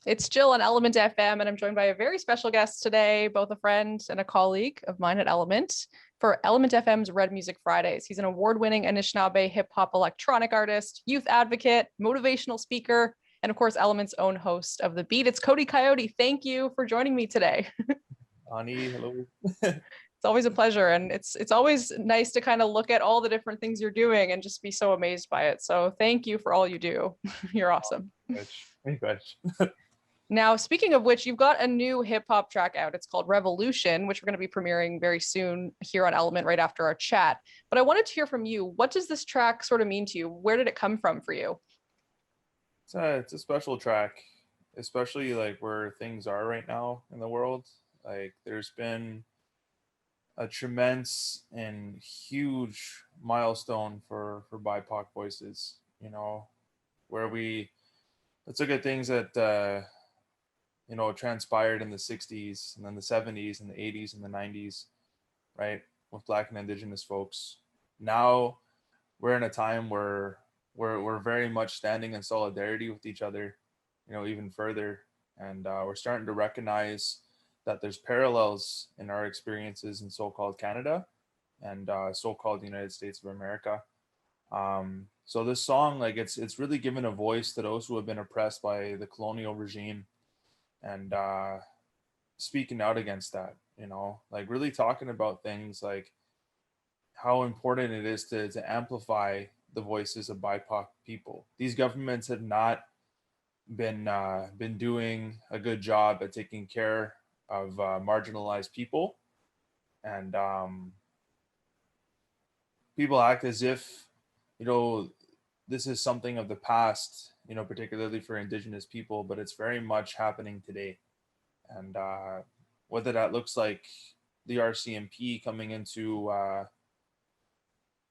It's Jill on Element FM, and I'm joined by a very special guest today, both a friend and a colleague of mine at Element, for Element FM's Red Music Fridays. He's an award-winning Anishinaabe hip-hop electronic artist, youth advocate, motivational speaker, and of course, Element's own host of The Beat. It's Cody Coyote. Thank you for joining me today. Ani, hello. It's always a pleasure, and it's always nice to kind of look at all the different things you're doing and just be so amazed by it. So thank you for all you do. You're awesome. Very good. Now, speaking of which, you've got a new hip hop track out. It's called Revolution, which we're going to be premiering very soon here on Element right after our chat. But I wanted to hear from you. What does this track sort of mean to you? Where did it come from for you? It's a special track, especially like where things are right now in the world. Like there's been a tremendous and huge milestone for BIPOC voices, where we let's look at things that transpired in the 60s and then the 70s and the 80s and the 90s, right, with Black and Indigenous folks. Now we're in a time where we're very much standing in solidarity with each other, even further. And we're starting to recognize that there's parallels in our experiences in so-called Canada and so-called United States of America. So this song, like it's really given a voice to those who have been oppressed by the colonial regime and speaking out against that, like really talking about things like how important it is to amplify the voices of BIPOC people. These governments have not been doing a good job at taking care of marginalized people, and people act as if this is something of the past, particularly for Indigenous people, but it's very much happening today. And whether that looks like the RCMP coming into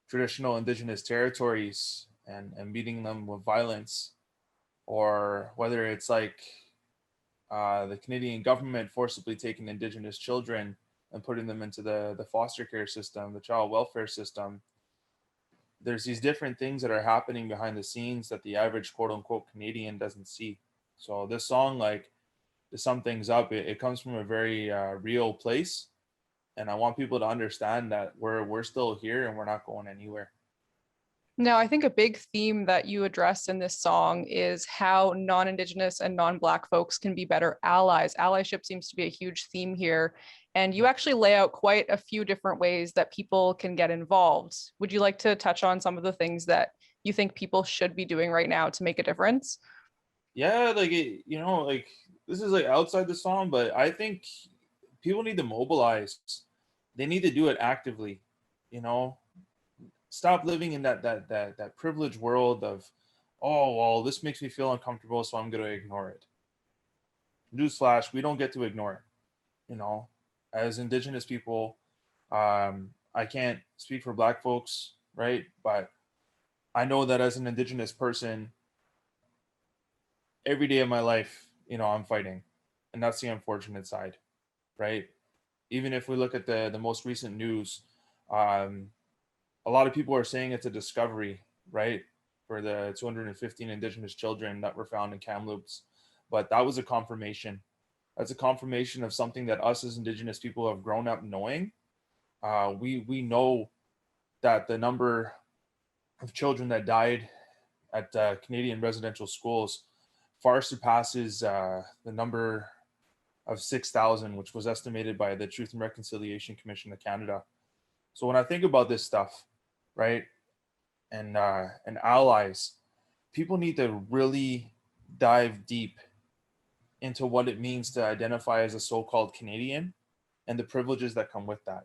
traditional Indigenous territories and meeting them with violence, or whether it's like the Canadian government forcibly taking Indigenous children and putting them into the foster care system, the child welfare system. There's these different things that are happening behind the scenes that the average quote unquote Canadian doesn't see. So this song, like, to sum things up, it comes from a very real place. And I want people to understand that we're still here and we're not going anywhere. Now, I think a big theme that you address in this song is how non-Indigenous and non-Black folks can be better allies. Allyship seems to be a huge theme here. And you actually lay out quite a few different ways that people can get involved. Would you like to touch on some of the things that you think people should be doing right now to make a difference? Yeah, like, like this is like outside the song, but I think people need to mobilize. They need to do it actively, you know, stop living in that privileged world of, oh well, this makes me feel uncomfortable, so I'm going to ignore it. Newsflash: we don't get to ignore it. As Indigenous people, I can't speak for Black folks, right? But I know that as an Indigenous person, every day of my life, I'm fighting, and that's the unfortunate side, right? Even if we look at the most recent news, um, a lot of people are saying it's a discovery, right, for the 215 Indigenous children that were found in Kamloops, but that was a confirmation. That's a confirmation of something that us as Indigenous people have grown up knowing. We know that the number of children that died at Canadian residential schools far surpasses the number of 6,000, which was estimated by the Truth and Reconciliation Commission of Canada. So when I think about this stuff, right, and allies, people need to really dive deep into what it means to identify as a so-called Canadian and the privileges that come with that,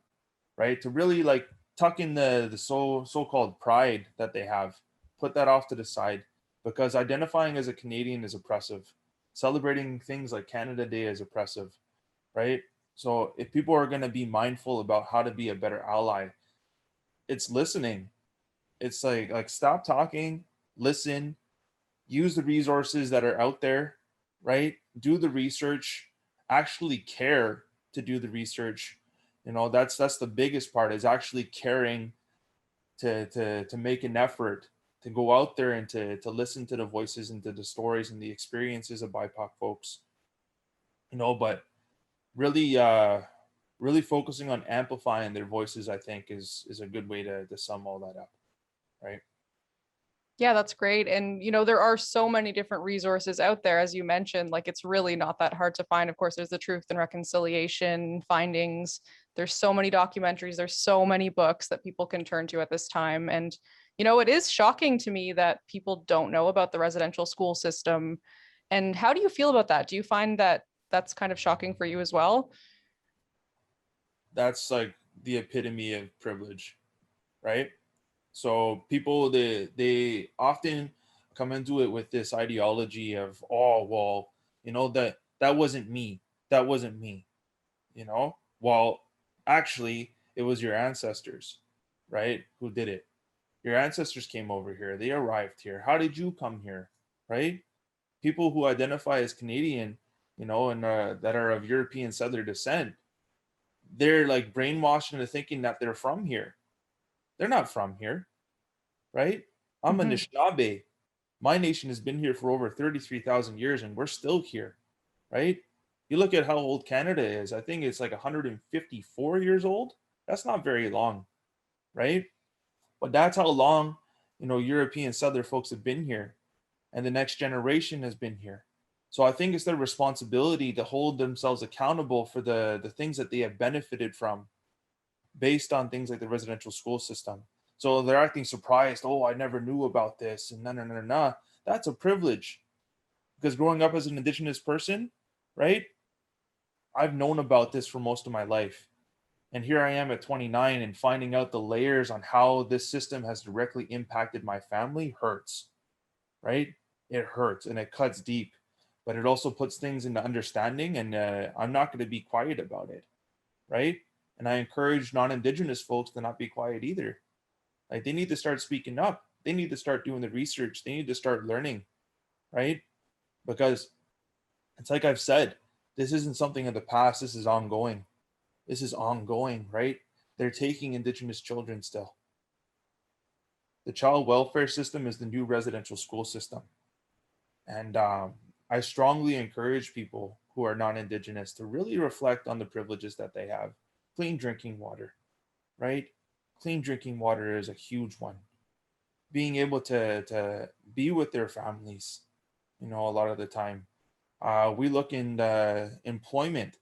right? To really like tuck in the so-called pride that they have, put that off to the side, because identifying as a Canadian is oppressive. Celebrating things like Canada Day is oppressive, right? So if people are going to be mindful about how to be a better ally, it's listening. It's like stop talking, listen, use the resources that are out there, right? Do the research, actually care to do the research. That's the biggest part, is actually caring to make an effort to go out there and to listen to the voices and to the stories and the experiences of BIPOC folks, but really really focusing on amplifying their voices, I think is a good way to sum all that up, right? Yeah, that's great. And, there are so many different resources out there, as you mentioned, like it's really not that hard to find. Of course, there's the Truth and Reconciliation findings. There's so many documentaries, there's so many books that people can turn to at this time. And, it is shocking to me that people don't know about the residential school system. And how do you feel about that? Do you find that that's kind of shocking for you as well? That's like the epitome of privilege, right? So people, they often come into it with this ideology of, oh well, that wasn't me, that wasn't me, well, actually it was your ancestors, right, who did it. Your ancestors came over here, they arrived here. How did you come here, right? People who identify as Canadian, and that are of European settler descent, they're like brainwashed into thinking that they're from here. They're not from here, right? I'm Mhm. Anishinaabe. My nation has been here for over 33,000 years and we're still here, right? You look at how old Canada is, I think it's like 154 years old. That's not very long, right? But that's how long, European settler folks have been here, and the next generation has been here. So I think it's their responsibility to hold themselves accountable for the things that they have benefited from based on things like the residential school system. So they're acting surprised. Oh, I never knew about this. And no. That's a privilege. Because growing up as an Indigenous person, right? I've known about this for most of my life. And here I am at 29 and finding out the layers on how this system has directly impacted my family hurts, right? It hurts and it cuts deep, but it also puts things into understanding. And I'm not going to be quiet about it, right? And I encourage non-Indigenous folks to not be quiet either. Like they need to start speaking up. They need to start doing the research. They need to start learning, right? Because it's like I've said, this isn't something of the past. This is ongoing. This is ongoing, right? They're taking Indigenous children still. The child welfare system is the new residential school system. And I strongly encourage people who are non-Indigenous to really reflect on the privileges that they have. Clean drinking water, right? Clean drinking water is a huge one. Being able to be with their families, a lot of the time. We look in employment,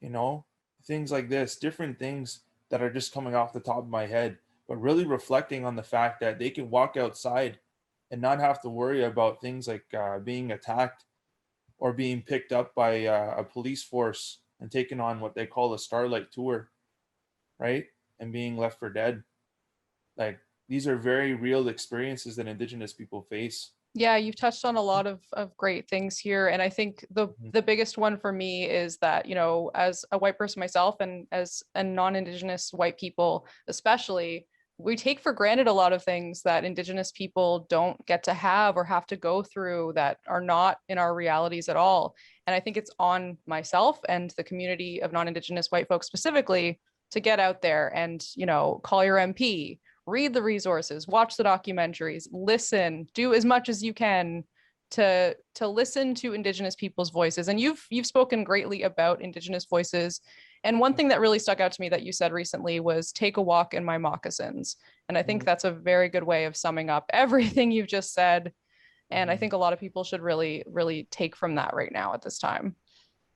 you know, things like this, different things that are just coming off the top of my head, but really reflecting on the fact that they can walk outside and not have to worry about things like being attacked or being picked up by a police force and taken on what they call a starlight tour, right? And being left for dead. Like these are very real experiences that Indigenous people face. Yeah, you've touched on a lot of great things here. And I think Mhm. the biggest one for me is that, as a white person myself and as a non-Indigenous white people, especially, we take for granted a lot of things that Indigenous people don't get to have or have to go through that are not in our realities at all. And I think it's on myself and the community of non-Indigenous white folks specifically to get out there and, call your MP, read the resources, watch the documentaries, listen, do as much as you can to listen to Indigenous people's voices. And you've spoken greatly about Indigenous voices. And one thing that really stuck out to me that you said recently was take a walk in my moccasins. And I think Mhm. that's a very good way of summing up everything you've just said. And I Mhm. think a lot of people should really, really take from that right now at this time.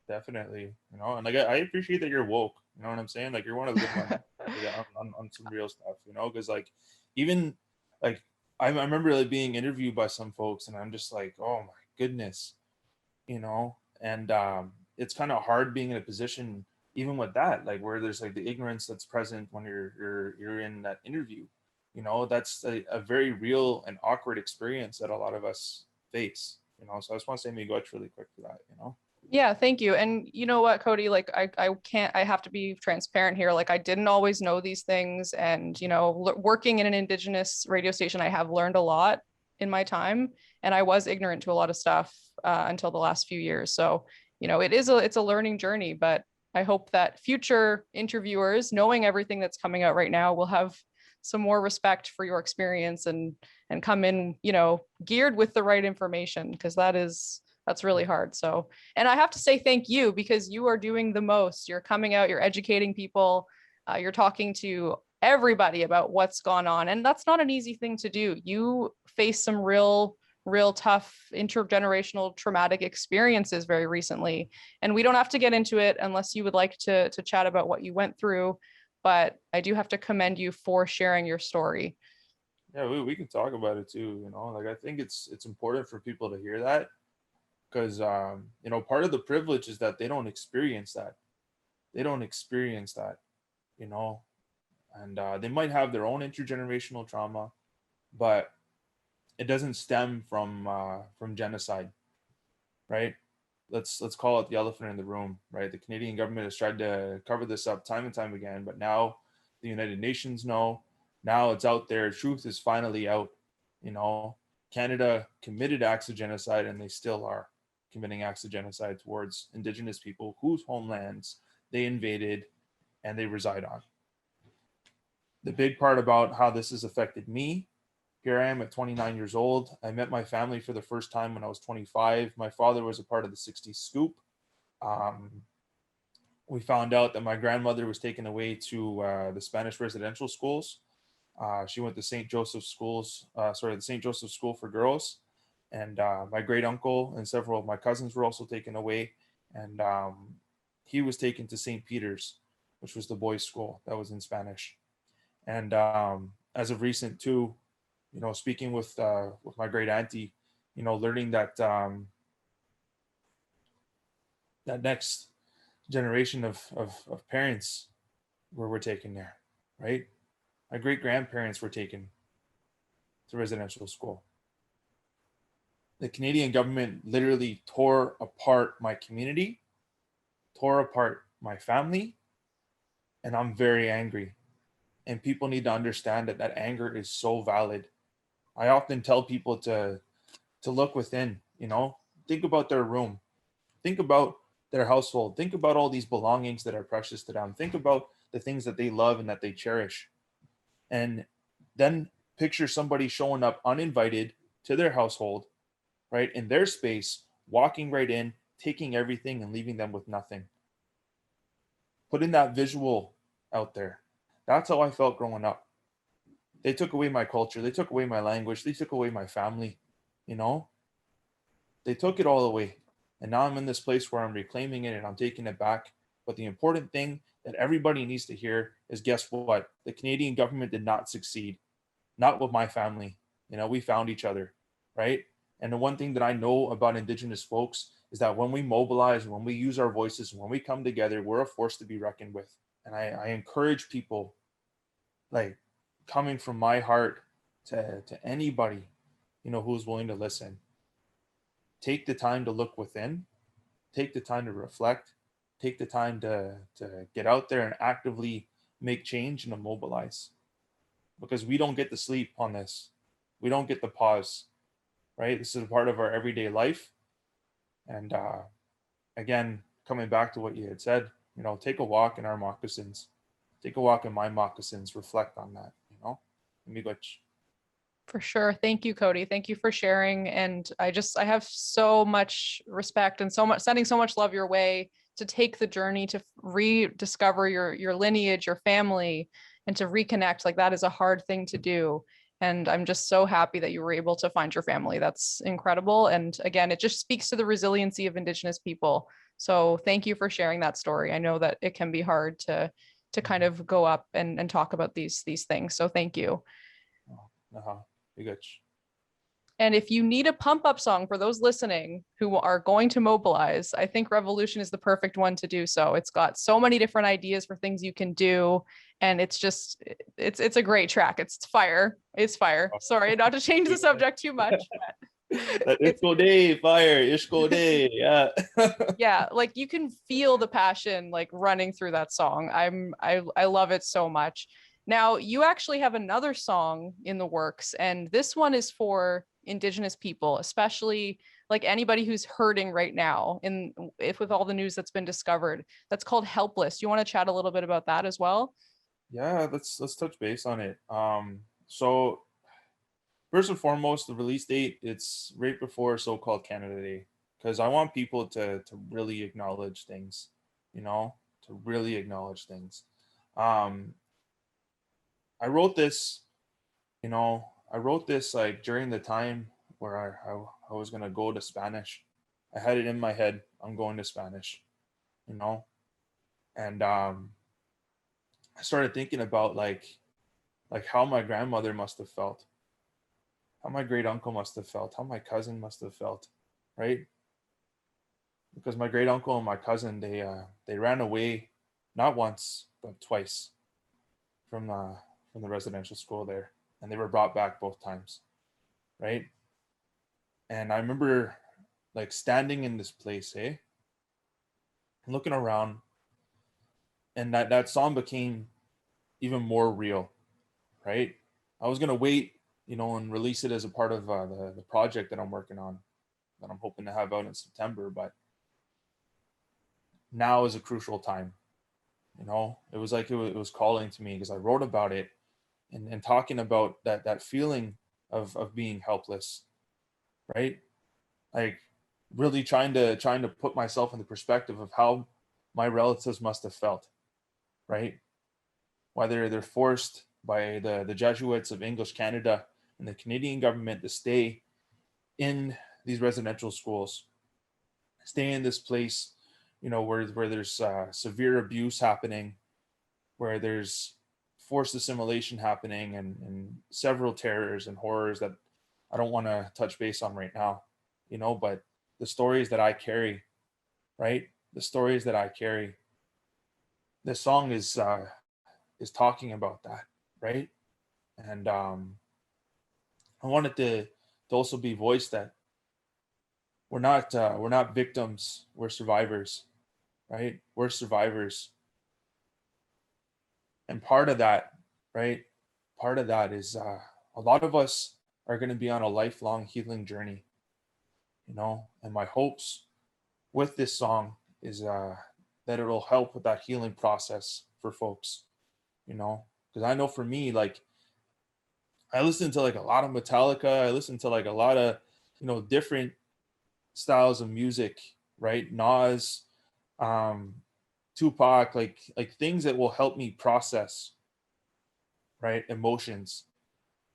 Definitely, and like I appreciate that you're woke. You know what I'm saying? Like you're one of the good ones on some real stuff. Because like even like I remember like being interviewed by some folks, and I'm just like, oh my goodness, and it's kind of hard being in a position even with that, like where there's like the ignorance that's present when you're in that interview. That's a very real and awkward experience that a lot of us face. So I just want to say maybe go really quick for that. Yeah, thank you. And you know what, Cody, like I have to be transparent here. Like I didn't always know these things. And, working in an Indigenous radio station, I have learned a lot in my time. And I was ignorant to a lot of stuff until the last few years. So, it's a learning journey, but I hope that future interviewers, knowing everything that's coming out right now, will have some more respect for your experience and come in, you know, geared with the right information, because that's really hard. So, and I have to say thank you, because you are doing the most. You're coming out, you're educating people, you're talking to everybody about what's gone on. And that's not an easy thing to do. You face some real tough intergenerational traumatic experiences very recently. And we don't have to get into it unless you would like to chat about what you went through. But I do have to commend you for sharing your story. Yeah, we can talk about it too. You know, like I think it's important for people to hear that, because you know, part of the privilege is that they don't experience that. They don't experience that. You know, and they might have their own intergenerational trauma, but it doesn't stem from genocide, right? Let's call it the elephant in the room, right? The Canadian government has tried to cover this up time and time again, but now the United Nations know. Now it's out there. Truth is finally out. You know, Canada committed acts of genocide, and they still are committing acts of genocide towards Indigenous people whose homelands they invaded and they reside on. The big part about how this has affected me, here I am at 29 years old. I met my family for the first time when I was 25. My father was a part of the 60s scoop. Um, we found out that my grandmother was taken away to the Spanish residential schools. She went to St. Joseph's schools, the St. Joseph's School for Girls. And my great uncle and several of my cousins were also taken away. And he was taken to St. Peter's, which was the boys' school that was in Spanish. And as of recent too, you know, speaking with my great auntie, you know, learning that that next generation of parents were taken there, right? My great grandparents were taken to residential school. The Canadian government literally tore apart my community, tore apart my family, and I'm very angry. And people need to understand that that anger is so valid. I often tell people to look within, you know, think about their room, think about their household, think about all these belongings that are precious to them, think about the things that they love and that they cherish. And then picture somebody showing up uninvited to their household, right, in their space, walking right in, taking everything and leaving them with nothing. Putting that visual out there. That's how I felt growing up. They took away my culture, they took away my language, they took away my family, you know? They took it all away. And now I'm in this place where I'm reclaiming it and I'm taking it back. But the important thing that everybody needs to hear is, guess what? The Canadian government did not succeed. Not with my family. You know, we found each other, right? And the one thing that I know about Indigenous folks is that when we mobilize, when we use our voices, when we come together, we're a force to be reckoned with. And I encourage people, like, coming from my heart to anybody, you know, who's willing to listen. Take the time to look within, take the time to reflect, take the time to get out there and actively make change and to mobilize. Because we don't get to sleep on this. We don't get to pause, right? This is a part of our everyday life. And again, coming back to what you had said, you know, take a walk in our moccasins, take a walk in my moccasins, reflect on that, you know. Miigwech. For sure. Thank you, Cody. Thank you for sharing. And I have so much respect and sending so much love your way to take the journey to rediscover your lineage, your family, and to reconnect. Like, that is a hard thing to do. And I'm just so happy that you were able to find your family. That's incredible. And again, it just speaks to the resiliency of Indigenous people. So thank you for sharing that story. I know that it can be hard to kind of go up and talk about these things. So thank you. Uh-huh. Miigwech. And if you need a pump up song for those listening who are going to mobilize, I think Revolution is the perfect one to do so. It's got so many different ideas for things you can do. And it's just, it's a great track. It's fire. It's fire. Sorry, not to change the subject too much. Ishko day, fire, Ishko day. Yeah. Yeah, like you can feel the passion like running through that song. I love it so much. Now, you actually have another song in the works, and this one is for Indigenous people, especially like anybody who's hurting right now if with all the news that's been discovered. That's called Helpless. You want to chat a little bit about that as well? Yeah, let's touch base on it. So first and foremost, the release date, it's right before so-called Canada Day, because I want people to really acknowledge things, you know, to really acknowledge things. Um, I wrote this, I wrote this like during the time where I was gonna go to Spanish. I had it in my head, I'm going to Spanish, you know, and I started thinking about like how my grandmother must have felt, how my great uncle must have felt, how my cousin must have felt, right? Because my great uncle and my cousin, they ran away not once but twice from the residential school there, and they were brought back both times, right? And I remember like standing in this place, and looking around, and that song became even more real, right? I was gonna wait, and release it as a part of the project that I'm working on, that I'm hoping to have out in September. But now is a crucial time. It was like it was calling to me, because I wrote about it, and talking about that feeling of being helpless, right? Like really trying to put myself in the perspective of how my relatives must have felt, right? Whether they're forced by the Jesuits of English Canada and the Canadian government to stay in these residential schools, stay in this place, where there's severe abuse happening, where there's forced assimilation happening, and several terrors and horrors that I don't want to touch base on right now, but the stories that I carry, right? The stories that I carry. This song is talking about that, right? And I wanted to also be voiced that we're not victims, we're survivors, right? We're survivors, and part of that, right? Part of that is a lot of us are going to be on a lifelong healing journey, and my hopes with this song is that it'll help with that healing process for folks, because I know for me, like I listen to like a lot of Metallica, I listen to like a lot of different styles of music, right? Nas, um, Tupac, like things that will help me process, right, emotions.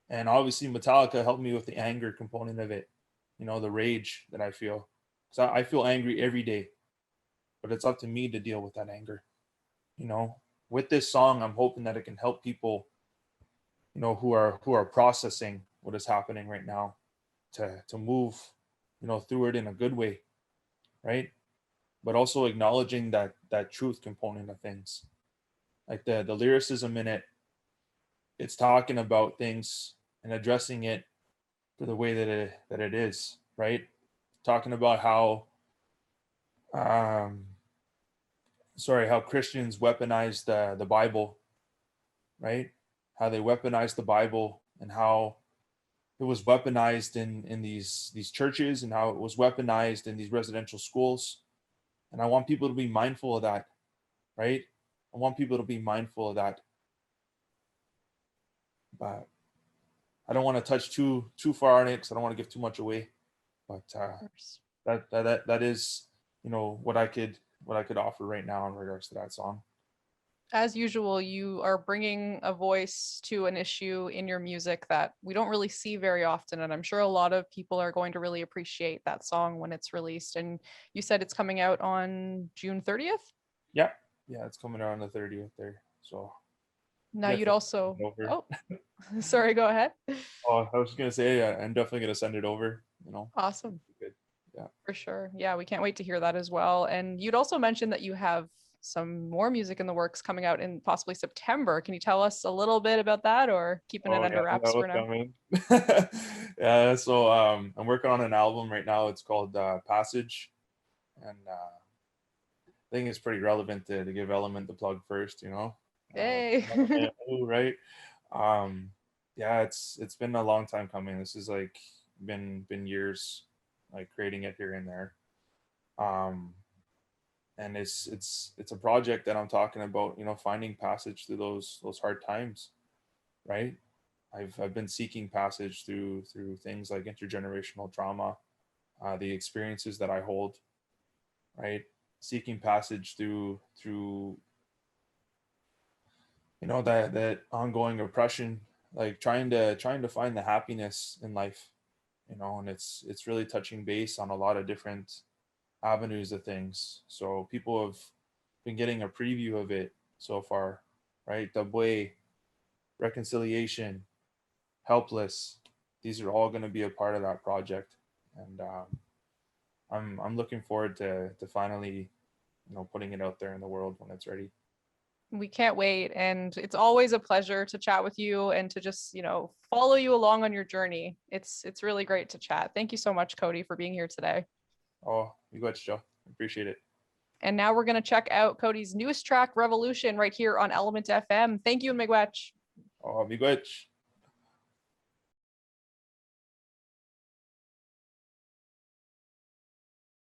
And obviously Metallica helped me with the anger component of it, the rage that I feel. So I feel angry every day, but it's up to me to deal with that anger. You know, with this song, I'm hoping that it can help people, who are processing what is happening right now, to move, through it in a good way, right? But also acknowledging that truth component of things, like the lyricism in it. It's talking about things and addressing it for the way that it is, right? Talking about um how Christians weaponize the Bible, right? How they weaponize the Bible, and how it was weaponized in these churches, and how it was weaponized in these residential schools. And I want people to be mindful of that, right? I want people to be mindful of that. But I don't want to touch too far on it, because I don't want to give too much away. But Of course. that is, what I could offer right now in regards to that song. As usual, you are bringing a voice to an issue in your music that we don't really see very often. And I'm sure a lot of people are going to really appreciate that song when it's released. And you said it's coming out on June 30th. Yeah, yeah, it's coming out on the 30th there. So Now you'd definitely also, send it over. oh, sorry, go ahead. Oh, I was just gonna say, I'm definitely gonna send it over. Awesome. Good. Yeah. For sure. Yeah, we can't wait to hear that as well. And you'd also mentioned that you have some more music in the works coming out in possibly September. Can you tell us a little bit about that, or keeping it Oh yeah, under that wraps was for now? coming. Yeah. So I'm working on an album right now. It's called Passage, and I think it's pretty relevant to give Element the plug first. Hey. Element, ooh, right? Um, yeah, it's been a long time coming. This is like been years, like creating it here and there. Um, And it's a project that I'm talking about, you know, finding passage through those hard times, right? I've been seeking passage through things like intergenerational trauma, the experiences that I hold, right? Seeking passage through you know, that ongoing oppression, like trying to find the happiness in life, you know. And it's really touching base on a lot of different avenues of things. So people have been getting a preview of it so far, right? Dabwe, reconciliation, helpless. These are all going to be a part of that project, and I'm looking forward to finally, you know, putting it out there in the world when it's ready. We can't wait. And it's always a pleasure to chat with you and to just, you know, follow you along on your journey. It's really great to chat. Thank you so much, Cody, for being here today. Oh, you got Joe. Appreciate it. And now we're going to check out Cody's newest track, Revolution, right here on ELMNT FM. Thank you, Miigwech. Oh, miigwech.